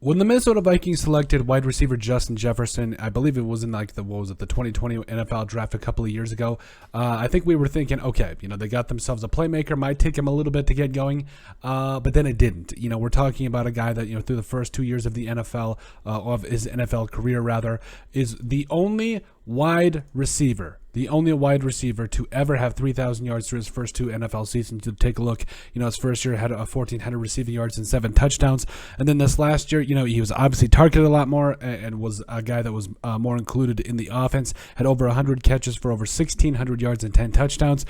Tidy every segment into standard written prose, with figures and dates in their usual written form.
When the Minnesota Vikings selected wide receiver Justin Jefferson, I believe it was in the 2020 NFL draft a couple of years ago. I think we were thinking, okay, they got themselves a playmaker. Might take him a little bit to get going, but then it didn't. We're talking about a guy that through the first 2 years of the NFL, of his NFL career rather, is the only wide receiver to ever have 3,000 yards through his first 2 NFL seasons. To take a look, his first year had 1,400 receiving yards and 7 touchdowns, and then this last year, he was obviously targeted a lot more and was a guy that was more included in the offense. Had over 100 catches for over 1,600 yards and 10 touchdowns,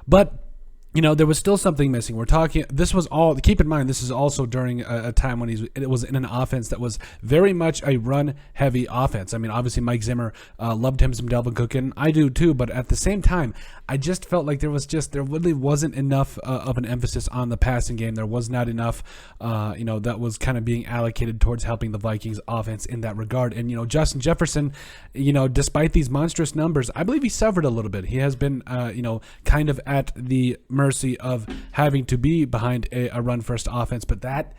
but there was still something missing. Keep in mind, this is also during a time when it was in an offense that was very much a run-heavy offense. I mean, obviously Mike Zimmer loved him some Dalvin Cook, and I do too, but at the same time, I just felt like there really wasn't enough of an emphasis on the passing game. There was not enough, that was kind of being allocated towards helping the Vikings offense in that regard. And, Justin Jefferson, despite these monstrous numbers, I believe he suffered a little bit. He has been, kind of at the mercy of having to be behind a run-first offense, but that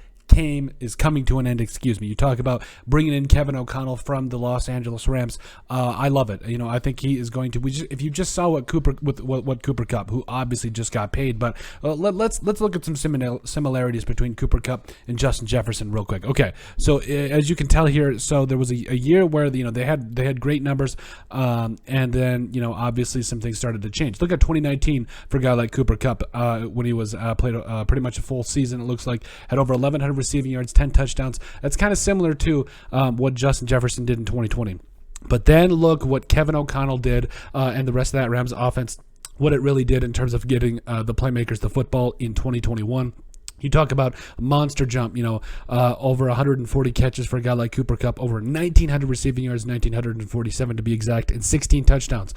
is coming to an end. You talk about bringing in Kevin O'Connell from the Los Angeles Rams. I love it. I think he is going to. If you just saw what Cooper Kupp, who obviously just got paid, but let's look at some similarities between Cooper Kupp and Justin Jefferson real quick. Okay, so as you can tell here, so there was a year where they had great numbers, and then obviously some things started to change. Look at 2019 for a guy like Cooper Kupp when he was played pretty much a full season. It looks like had over 1,100 receiving yards, 10 touchdowns. That's kind of similar to what Justin Jefferson did in 2020. But then look what Kevin O'Connell did and the rest of that Rams offense, what it really did in terms of getting the playmakers the football in 2021. You talk about a monster jump, over 140 catches for a guy like Cooper Kupp, over 1,900 receiving yards, 1,947 to be exact, and 16 touchdowns.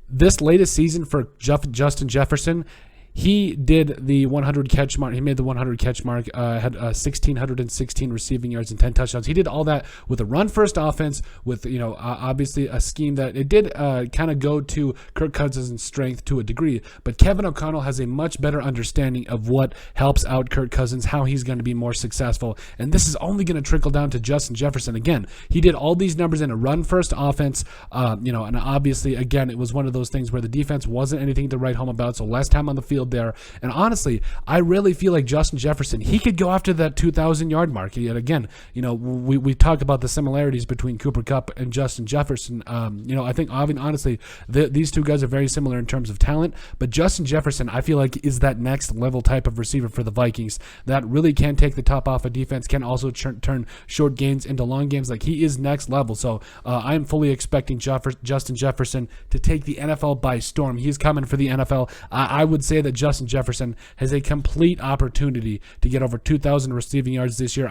This latest season for Justin Jefferson, he did the 100 catch mark. He made the 100 catch mark, had 1,616 receiving yards and 10 touchdowns. He did all that with a run-first offense, with obviously a scheme that it did kind of go to Kirk Cousins' strength to a degree. But Kevin O'Connell has a much better understanding of what helps out Kirk Cousins, how he's going to be more successful, and this is only going to trickle down to Justin Jefferson. Again, he did all these numbers in a run-first offense, and obviously, again, it was one of those things where the defense wasn't anything to write home about, so less time on the field there. And honestly, I really feel like Justin Jefferson, he could go after that 2,000-yard mark. Yet again, we talk about the similarities between Cooper Kupp and Justin Jefferson. I think honestly, these two guys are very similar in terms of talent, but Justin Jefferson, I feel like, is that next level type of receiver for the Vikings that really can take the top off of defense, can also turn short gains into long games. Like, he is next level. So I am fully expecting Justin Jefferson to take the NFL by storm. He's coming for the NFL. I would say that Justin Jefferson has a complete opportunity to get over 2,000 receiving yards this year.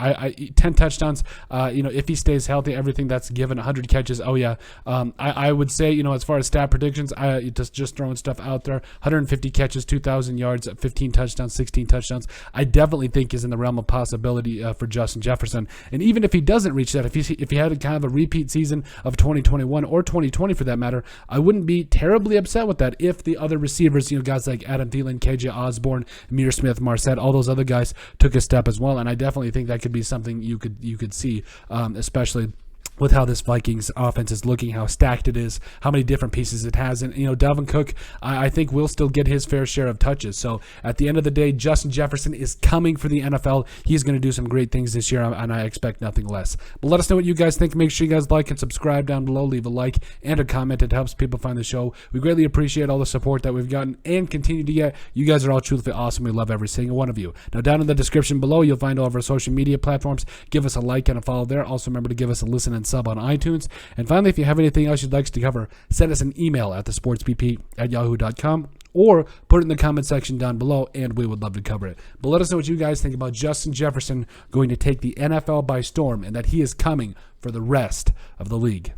10 touchdowns, if he stays healthy, everything that's given, 100 catches. Oh yeah. I would say, as far as stat predictions, just throwing stuff out there, 150 catches, 2,000 yards, 15 touchdowns, 16 touchdowns, I definitely think is in the realm of possibility for Justin Jefferson. And even if he doesn't reach that, if he had a kind of a repeat season of 2021 or 2020 for that matter, I wouldn't be terribly upset with that if the other receivers, guys like Adam Thielen, KJ Osborne, Amir Smith-Marsette, all those other guys took a step as well. And I definitely think that could be something you could see, especially with how this Vikings offense is looking, how stacked it is, how many different pieces it has. And, Dalvin Cook, I think, will still get his fair share of touches. So at the end of the day, Justin Jefferson is coming for the NFL. He's going to do some great things this year, and I expect nothing less. But let us know what you guys think. Make sure you guys like and subscribe down below. Leave a like and a comment. It helps people find the show. We greatly appreciate all the support that we've gotten and continue to get. You guys are all truthfully awesome. We love every single one of you. Now, down in the description below, you'll find all of our social media platforms. Give us a like and a follow there. Also, remember to give us a listen and sub on iTunes. And finally, if you have anything else you'd like us to cover, send us an email at thesportsbp@yahoo.com or put it in the comment section down below, and we would love to cover it. But let us know what you guys think about Justin Jefferson going to take the NFL by storm and that he is coming for the rest of the league.